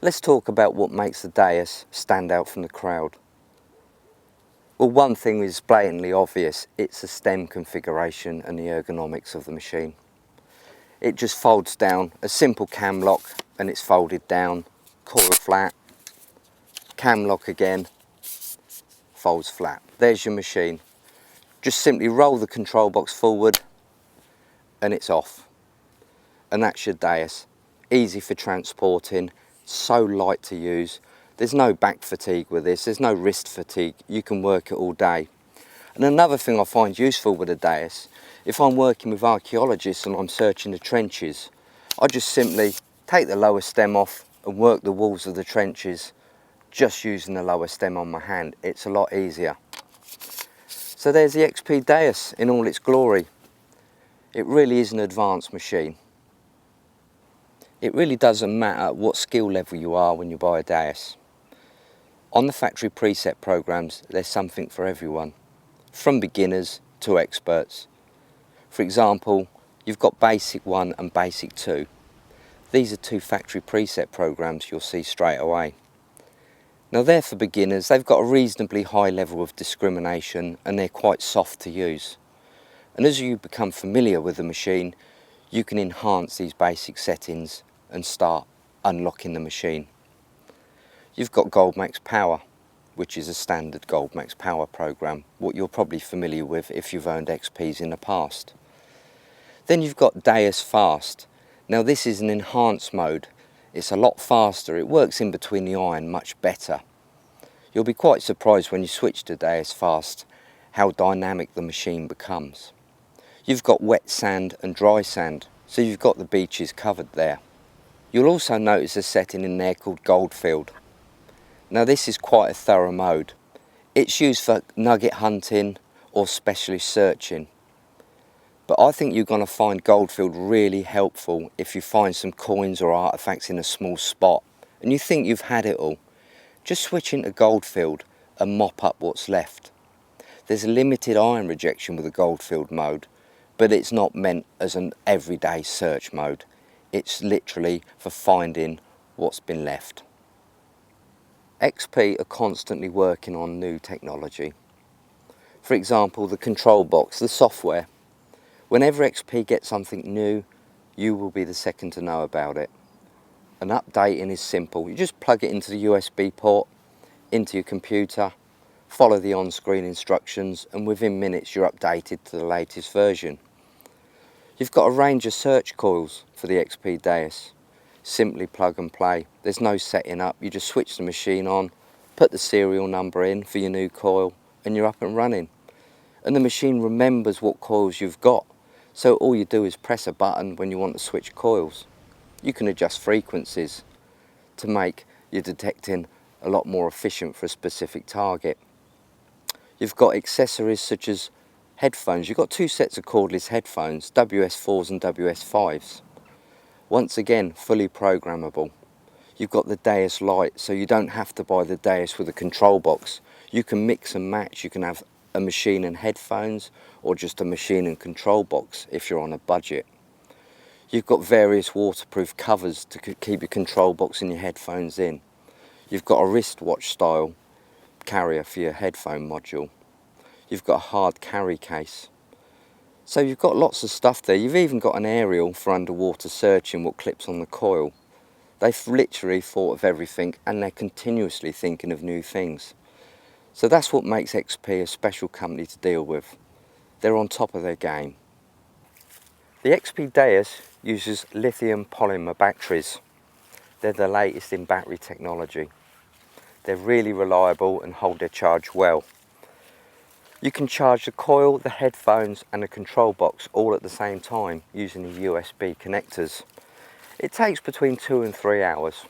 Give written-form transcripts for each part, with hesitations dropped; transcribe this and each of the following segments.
Let's talk about what makes the DEUS stand out from the crowd. Well, one thing is blatantly obvious, it's the stem configuration and the ergonomics of the machine. It just folds down, a simple cam lock and it's folded down, coil flat, cam lock again, folds flat. There's your machine. Just simply roll the control box forward and it's off. And that's your DEUS. Easy for transporting, so light to use. There's no back fatigue with this, there's no wrist fatigue, you can work it all day. And another thing I find useful with the DEUS, if I'm working with archaeologists and I'm searching the trenches, I just simply take the lower stem off and work the walls of the trenches just using the lower stem on my hand. It's a lot easier. So there's the XP DEUS in all its glory. It really is an advanced machine. It really doesn't matter what skill level you are when you buy a DEUS. On the factory preset programs, there's something for everyone, from beginners to experts. For example, you've got Basic 1 and Basic 2. These are two factory preset programs you'll see straight away. Now they're for beginners, they've got a reasonably high level of discrimination and they're quite soft to use. And as you become familiar with the machine, you can enhance these basic settings and start unlocking the machine. You've got Goldmax Power, which is a standard Goldmax Power program, what you're probably familiar with if you've owned XPs in the past. Then you've got DEUS Fast. Now this is an enhanced mode. It's a lot faster, it works in between the eye and much better. You'll be quite surprised when you switch to DEUS Fast how dynamic the machine becomes. You've got wet sand and dry sand, so you've got the beaches covered there. You'll also notice a setting in there called Goldfield. Now this is quite a thorough mode. It's used for nugget hunting or specialist searching. But I think you're going to find Goldfield really helpful if you find some coins or artifacts in a small spot and you think you've had it all. Just switch into Goldfield and mop up what's left. There's a limited iron rejection with the Goldfield mode, but it's not meant as an everyday search mode. It's literally for finding what's been left. XP are constantly working on new technology. For example, the control box, the software. Whenever XP gets something new, you will be the second to know about it. And updating is simple. You just plug it into the USB port, into your computer, follow the on-screen instructions, and within minutes you're updated to the latest version. You've got a range of search coils for the XP DEUS. Simply plug and play. There's no setting up, you just switch the machine on, put the serial number in for your new coil, and you're up and running. And the machine remembers what coils you've got. So all you do is press a button when you want to switch coils. You can adjust frequencies to make your detecting a lot more efficient for a specific target. You've got accessories such as headphones. You've got two sets of cordless headphones, WS4s and WS5s. Once again, fully programmable. You've got the DEUS Lite, so you don't have to buy the DEUS with a control box. You can mix and match. You can have a machine and headphones or just a machine and control box if you're on a budget. You've got various waterproof covers to keep your control box and your headphones in. You've got a wristwatch style carrier for your headphone module. You've got a hard carry case. So you've got lots of stuff there. You've even got an aerial for underwater searching what clips on the coil. They've literally thought of everything and they're continuously thinking of new things. So that's what makes XP a special company to deal with. They're on top of their game. The XP DEUS uses lithium polymer batteries. They're the latest in battery technology. They're really reliable and hold their charge well. You can charge the coil, the headphones and the control box all at the same time using the USB connectors. It takes between 2 and 3 hours.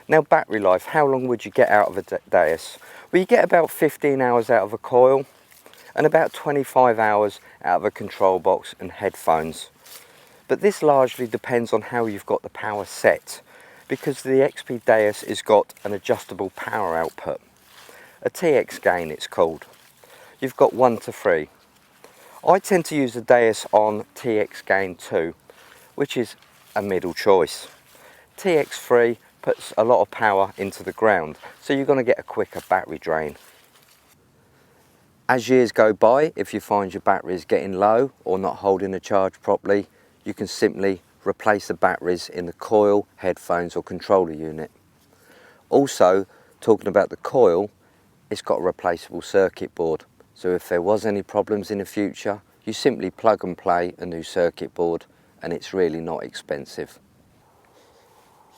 Now battery life, how long would you get out of a DEUS? Well, you get about 15 hours out of a coil and about 25 hours out of a control box and headphones. But this largely depends on how you've got the power set, because the XP DEUS has got an adjustable power output. A TX gain it's called. You've got 1 to 3. I tend to use the DEUS on TX gain 2, which is a middle choice. TX3 puts a lot of power into the ground, so you're going to get a quicker battery drain. As years go by, if you find your battery is getting low or not holding a charge properly, you can simply replace the batteries in the coil, headphones or controller unit. Also, talking about the coil, it's got a replaceable circuit board, so if there was any problems in the future, you simply plug and play a new circuit board, and it's really not expensive.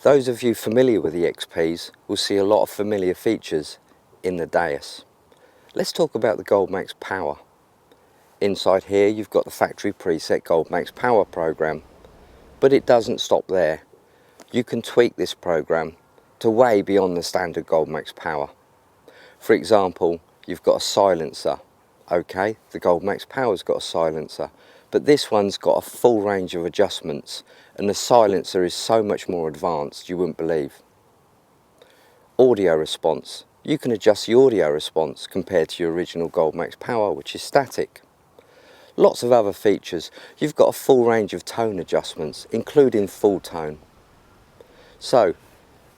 Those of you familiar with the XPs will see a lot of familiar features in the DEUS. Let's talk about the GoldMax Power. Inside here you've got the factory preset GoldMax Power program, but it doesn't stop there. You can tweak this program to way beyond the standard GoldMax Power. For example, you've got a silencer. Okay, the GoldMax Power's got a silencer, but this one's got a full range of adjustments, and the silencer is so much more advanced you wouldn't believe. Audio response. You can adjust the audio response compared to your original GoldMax Power, which is static. Lots of other features. You've got a full range of tone adjustments, including full tone. So,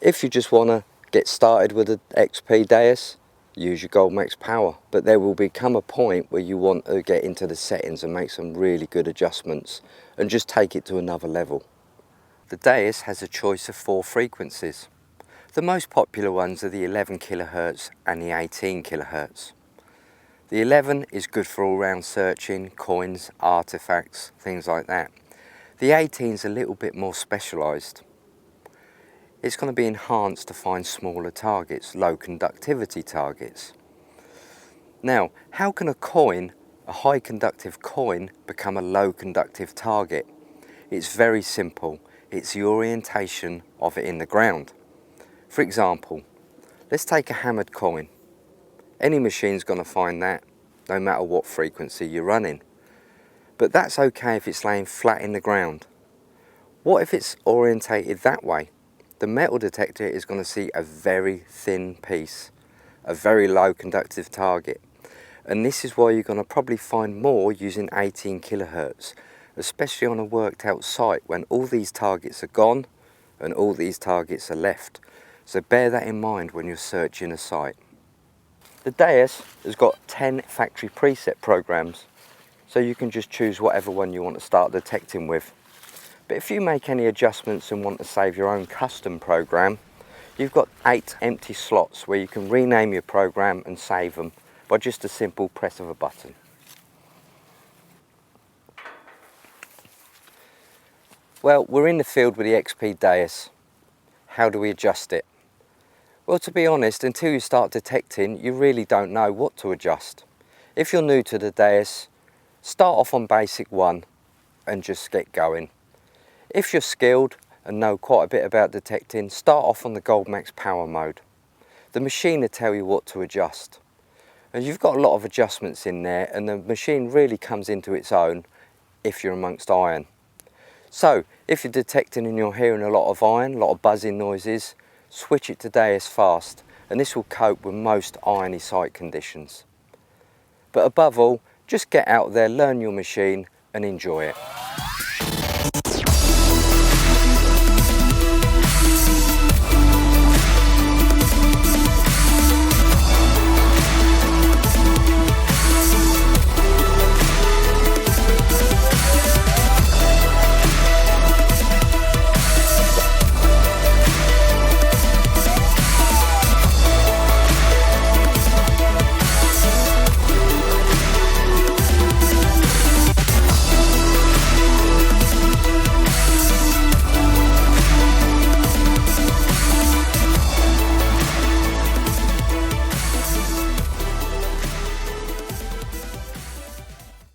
if you just want to get started with the XP DEUS, use your GoldMax Power, but there will become a point where you want to get into the settings and make some really good adjustments and just take it to another level. The DEUS has a choice of 4 frequencies. The most popular ones are the 11 kHz and the 18 kHz. The 11 is good for all-round searching, coins, artifacts, things like that. The 18 is a little bit more specialised. It's going to be enhanced to find smaller targets, low conductivity targets. Now, how can a coin, a high conductive coin, become a low conductive target? It's very simple. It's the orientation of it in the ground. For example, let's take a hammered coin. Any machine's going to find that, no matter what frequency you're running. But that's okay if it's laying flat in the ground. What if it's orientated that way? The metal detector is going to see a very thin piece, a very low conductive target. And this is why you're going to probably find more using 18 kHz, especially on a worked out site when all these targets are gone and all these targets are left. So bear that in mind when you're searching a site. The DEUS has got 10 factory preset programs, so you can just choose whatever one you want to start detecting with. But if you make any adjustments and want to save your own custom program, you've got 8 empty slots where you can rename your program and save them by just a simple press of a button. Well, we're in the field with the XP DEUS. How do we adjust it? Well, to be honest, until you start detecting, you really don't know what to adjust. If you're new to the DEUS, start off on basic 1 and just get going. If you're skilled and know quite a bit about detecting, start off on the GoldMax Power mode. The machine will tell you what to adjust. And you've got a lot of adjustments in there, and the machine really comes into its own if you're amongst iron. So, if you're detecting and you're hearing a lot of iron, a lot of buzzing noises, switch it to DEUS fast, and this will cope with most irony site conditions. But above all, just get out there, learn your machine and enjoy it.